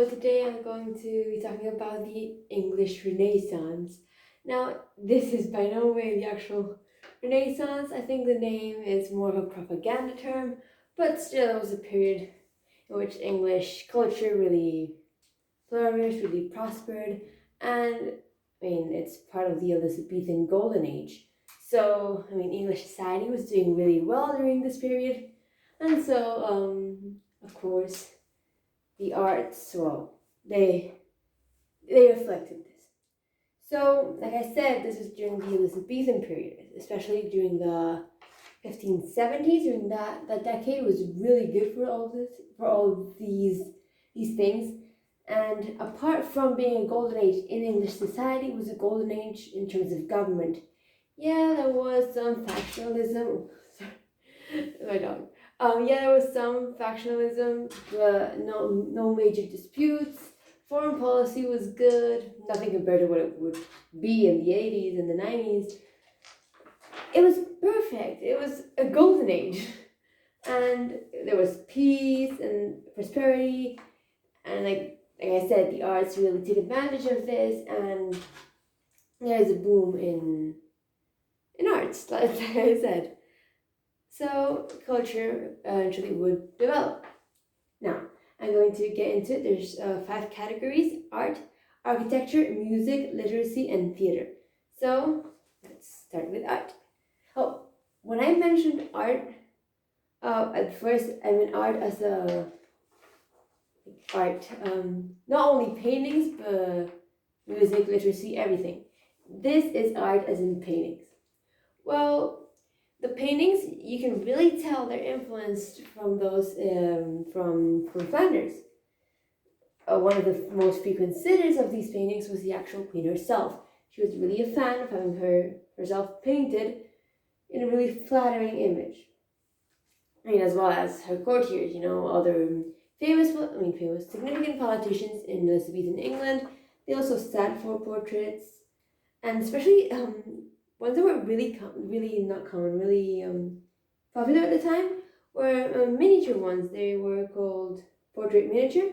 So today I'm going to be talking about the English Renaissance. Now, this is by no way the actual Renaissance. I think the name is more of a propaganda term, but still it was a period in which English culture really flourished, really prospered, and it's part of the Elizabethan Golden Age. So, English society was doing really well during this period, and so, of course, the arts, well, they reflected this. So, like I said, this was during the Elizabethan period, especially during the 1570s. During that decade was really good for all these things. And apart from being a golden age in English society, it was a golden age in terms of government. Yeah, there was some factionalism. Sorry, my dog. Yeah, there was some factionalism, but no major disputes. Foreign policy was good, nothing compared to what it would be in the 80s and the 90s. It was perfect. It was a golden age. And there was peace and prosperity. And like I said, the arts really took advantage of this. And there's a boom in arts, like I said. So culture eventually would develop. Now, I'm going to get into it. There's 5 categories: art, architecture, music, literacy, and theater. So let's start with art. Oh, when I mentioned art, at first I meant art as not only paintings, but music, literacy, everything. This is art as in paintings. Well, the paintings, you can really tell they're influenced from those from Flanders. One of the most frequent sitters of these paintings was the actual queen herself. She was really a fan of having herself painted in a really flattering image. As well as her courtiers, other significant politicians in Elizabethan England. They also sat for portraits, and especially ones that were really popular at the time were miniature ones. They were called portrait miniature,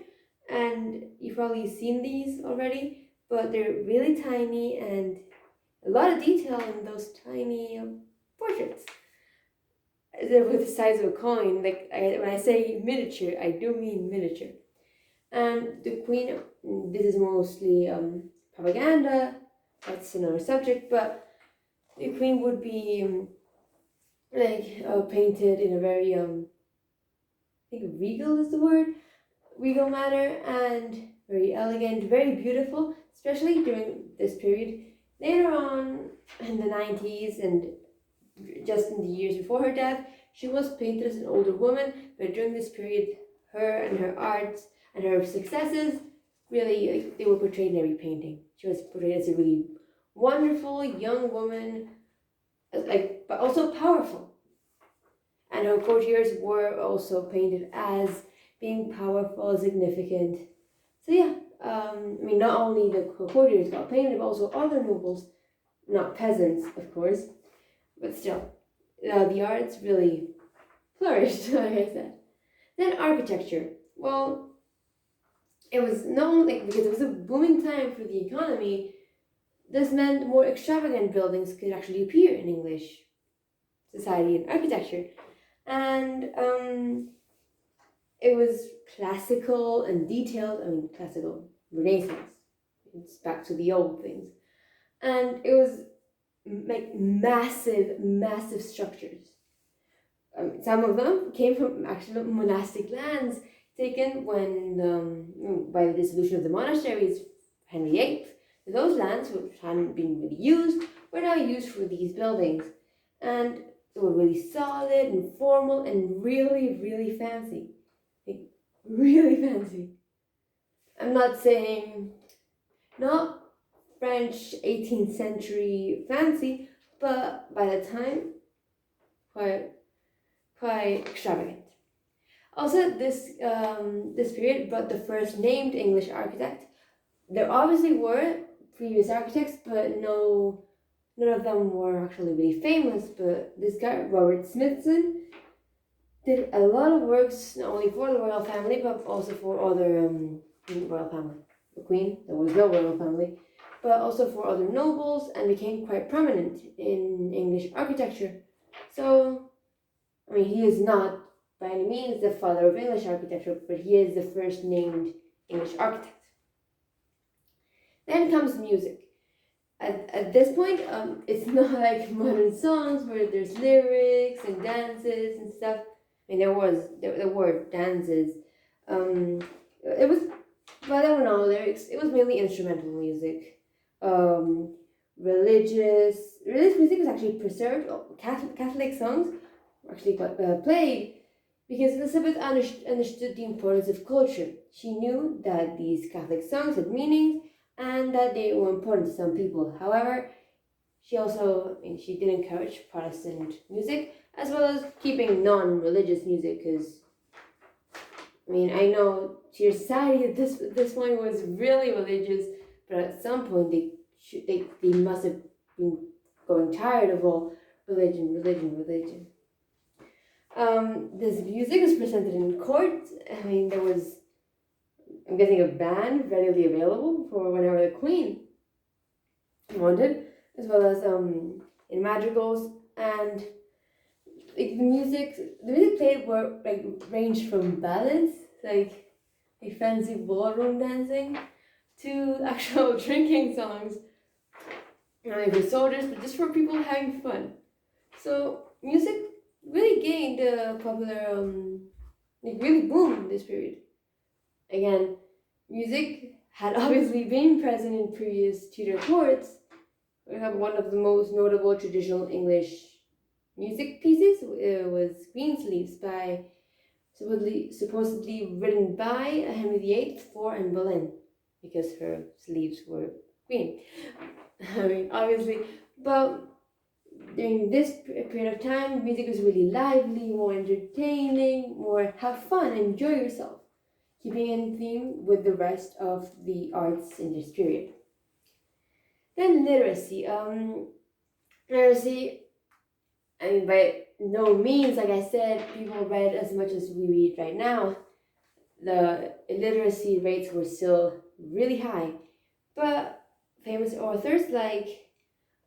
and you've probably seen these already, but they're really tiny and a lot of detail in those tiny portraits. They're with the size of a coin. When I say miniature, I do mean miniature. And the queen, this is mostly propaganda. That's another subject, but the queen would be painted in a very I think regal is the word, regal manner, and very elegant, very beautiful, especially during this period. Later on in the 90s and just in the years before her death, she was painted as an older woman, but during this period, her and her arts and her successes really, they were portrayed in every painting. She was portrayed as a really wonderful young woman, but also powerful. And her courtiers were also painted as being powerful, significant. So yeah, not only the courtiers got painted, but also other nobles, not peasants, of course, but still, the arts really flourished, like I said. Then architecture. Well, it was known because it was a booming time for the economy. This meant more extravagant buildings could actually appear in English society and architecture. And it was classical and detailed. Classical Renaissance. It's back to the old things. And it was massive structures. Some of them came from actual monastic lands taken by the dissolution of the monasteries, Henry VIII. Those lands, which hadn't been really used, were now used for these buildings. And they were really solid and formal and really fancy. Really fancy. I'm not saying not French 18th century fancy, but by the time, quite extravagant. Also, this period brought the first named English architect. There obviously were previous architects, but none of them were actually really famous. But this guy, Robert Smithson, did a lot of works not only for the royal family but also for other royal family. The Queen, there was no royal family, but also for other nobles, and became quite prominent in English architecture. So, I mean, he is not by any means the father of English architecture, but he is the first named English architect. Then comes music. At this point, it's not like modern songs where there's lyrics and dances and stuff. I mean, there were dances. It was, but there were no lyrics. It was mainly instrumental music. Um, religious music was actually preserved. Catholic songs were actually played because Elizabeth understood the importance of culture. She knew that these Catholic songs had meanings and that they were important to some people. However, she also, she did encourage Protestant music as well as keeping non-religious music, because I know Cheer Society at this point was really religious, but at some point they must have been going tired of all religion. This music was presented in court. There was, I'm guessing, a band readily available for whenever the Queen wanted, as well as in madrigals, and the music played were ranged from ballads like fancy ballroom dancing to actual drinking songs, for soldiers, but just for people having fun. So music really gained a popular, really boomed in this period. Again, music had obviously been present in previous Tudor courts. We have one of the most notable traditional English music pieces was Greensleeves, by supposedly written by Henry VIII for Anne Boleyn, because her sleeves were green. Obviously, but during this period of time, music was really lively, more entertaining, more have fun, enjoy yourself, keeping in theme with the rest of the arts in this period. Then literacy. Literacy, by no means, like I said, people read as much as we read right now. The illiteracy rates were still really high, but famous authors like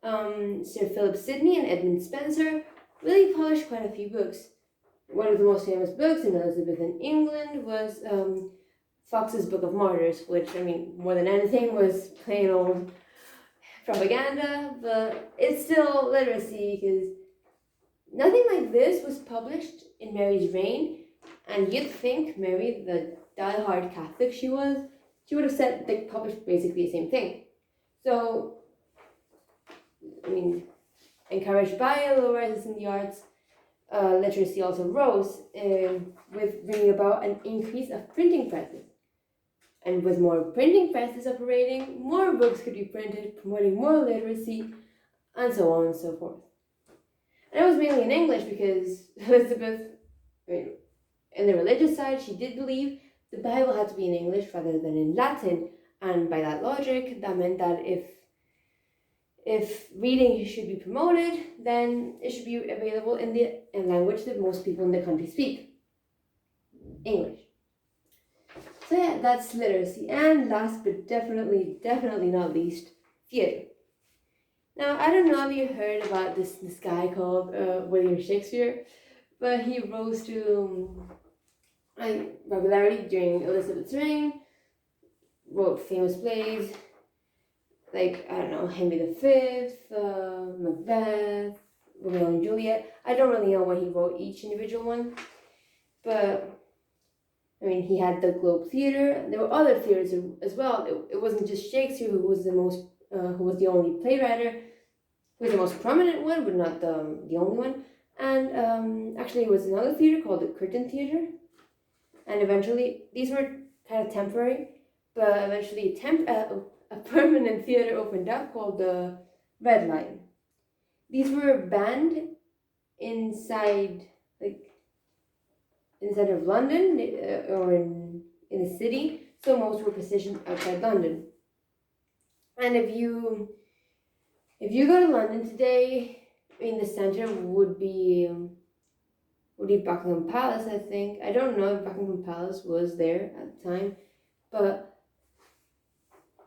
Sir Philip Sidney and Edmund Spenser really published quite a few books. One of the most famous books in Elizabethan England was Fox's Book of Martyrs, which, more than anything, was plain old propaganda, but it's still literacy, because nothing like this was published in Mary's reign, and you'd think Mary, the die-hard Catholic she would have said they published basically the same thing. So, encouraged by a low rise in the arts, literacy also rose, with bringing about an increase of printing presses. And with more printing presses operating, more books could be printed, promoting more literacy, and so on and so forth. And it was mainly in English because Elizabeth, in the religious side, she did believe the Bible had to be in English rather than in Latin. And by that logic, that meant that if reading should be promoted, then it should be available in the language that most people in the country speak, English. So yeah, that's literacy. And last but definitely not least, theatre. Now, I don't know if you heard about this guy called William Shakespeare, but he rose to popularity during Elizabeth's reign, wrote famous plays like, Henry V, Macbeth, Romeo and Juliet. I don't really know when he wrote each individual one, but he had the Globe Theatre. There were other theatres as well. It wasn't just Shakespeare who was the only playwright, who was the most prominent one, but not the only one. And actually, it was another theatre called the Curtain Theatre. And eventually, these were kind of temporary, but eventually a permanent theatre opened up called the Red Lion. These were banned inside of London, or in the city, so most were positioned outside London. And if you go to London today, the center would be would be Buckingham Palace, I think. I don't know if Buckingham Palace was there at the time, but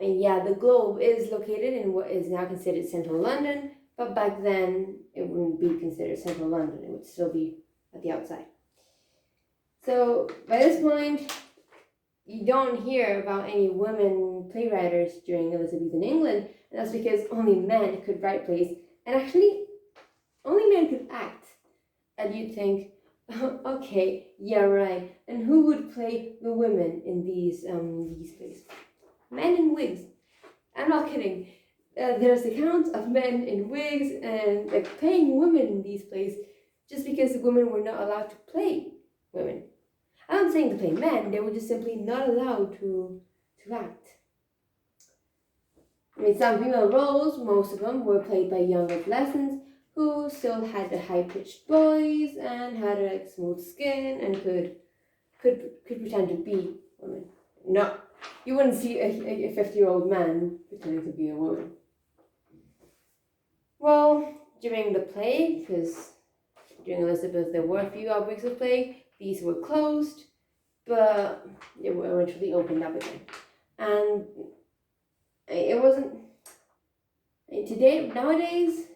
yeah, the Globe is located in what is now considered central London, but back then it wouldn't be considered central London, it would still be at the outside. So by this point, you don't hear about any women playwriters during Elizabethan England, and that's because only men could write plays, and actually only men could act. And you'd think, okay, yeah, right. And who would play the women in these plays? Men in wigs. I'm not kidding. There's accounts of men in wigs and like playing women in these plays, just because the women were not allowed to play women. I'm not saying to play men; they were just simply not allowed to act. I mean, some female roles, most of them were played by young adolescents who still had the high-pitched voice and had a smooth skin and could pretend to be women. No, you wouldn't see a 50-year-old man pretending to be a woman. Well, during the plague, because during Elizabeth there were a few outbreaks of plague, these were closed, but they were eventually opened up again. And it wasn't. Nowadays,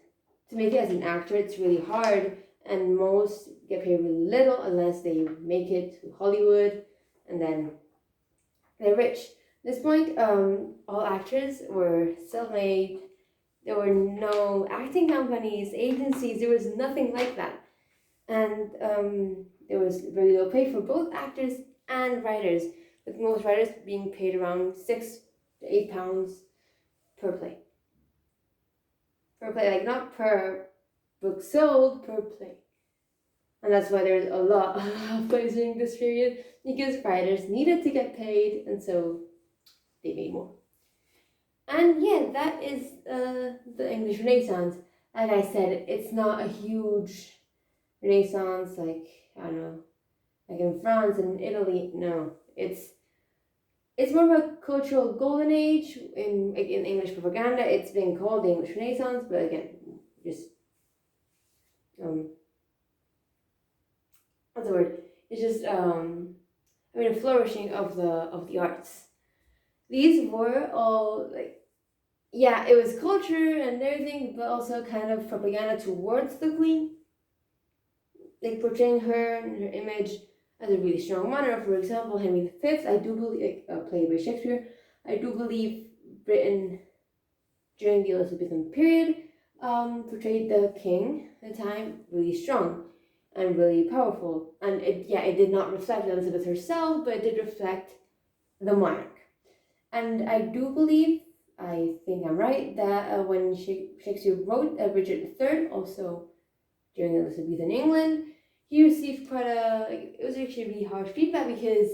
to make it as an actor, it's really hard, and most get paid really little unless they make it to Hollywood, and then they're rich. At this point, all actors were self-made. There were no acting companies, agencies. There was nothing like that, and there was very low pay for both actors and writers, with most writers being paid around £6 to £8 per play. Per play, like not per book sold, per play. And that's why there's a lot of plays during this period, because writers needed to get paid, and so they made more. And yeah, that is the English Renaissance. Like I said, it's not a huge Renaissance like, I don't know, like in France and Italy. No, it's more of a cultural golden age in English propaganda. It's been called the English Renaissance, but again, just what's the word? It's just a flourishing of the arts. These were all like, yeah, it was culture and everything, but also kind of propaganda towards the queen, like portraying her and her image as a really strong monarch. For example, Henry V, I do believe, played by Shakespeare, I do believe Britain during the Elizabethan period portrayed the king at the time really strong and really powerful. And it did not reflect Elizabeth herself, but it did reflect the monarch. And I do believe, I think I'm right, that when Shakespeare wrote Richard III, also during Elizabethan England, he received it was actually really harsh feedback, because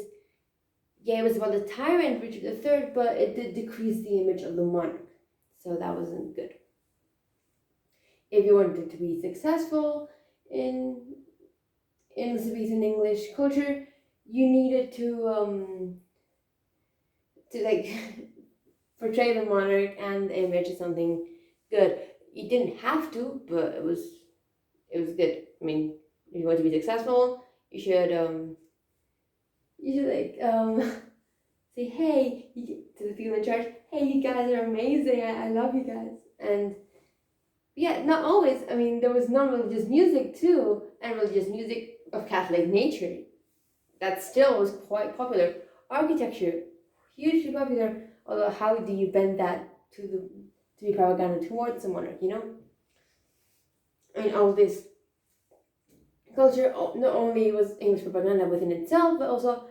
it was about the tyrant Richard III, but it did decrease the image of the monarch, so that wasn't good. If you wanted to be successful in Elizabethan English culture, you needed to portray the monarch and the image as something good. You didn't have to, but it was good. I mean, if you want to be successful, you should say, hey, to the people in charge, hey, you guys are amazing, I love you guys. And yeah, not always. I mean, there was non-religious music too, and religious music of Catholic nature that still was quite popular. Architecture, hugely popular, although how do you bend that to be propaganda towards the monarch, I mean, all this culture not only was English propaganda within itself, but also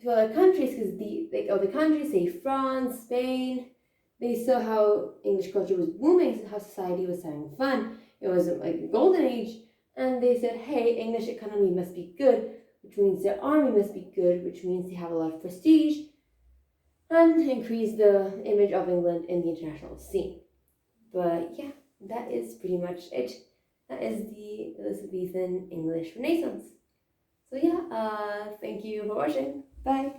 to other countries, because other countries, say France, Spain, they saw how English culture was booming, how society was having fun. It was like a golden age, and they said, hey, English economy must be good, which means their army must be good, which means they have a lot of prestige, and increase the image of England in the international scene. But yeah, that is pretty much it. That is the Elizabethan English Renaissance. So yeah, thank you for watching. Bye.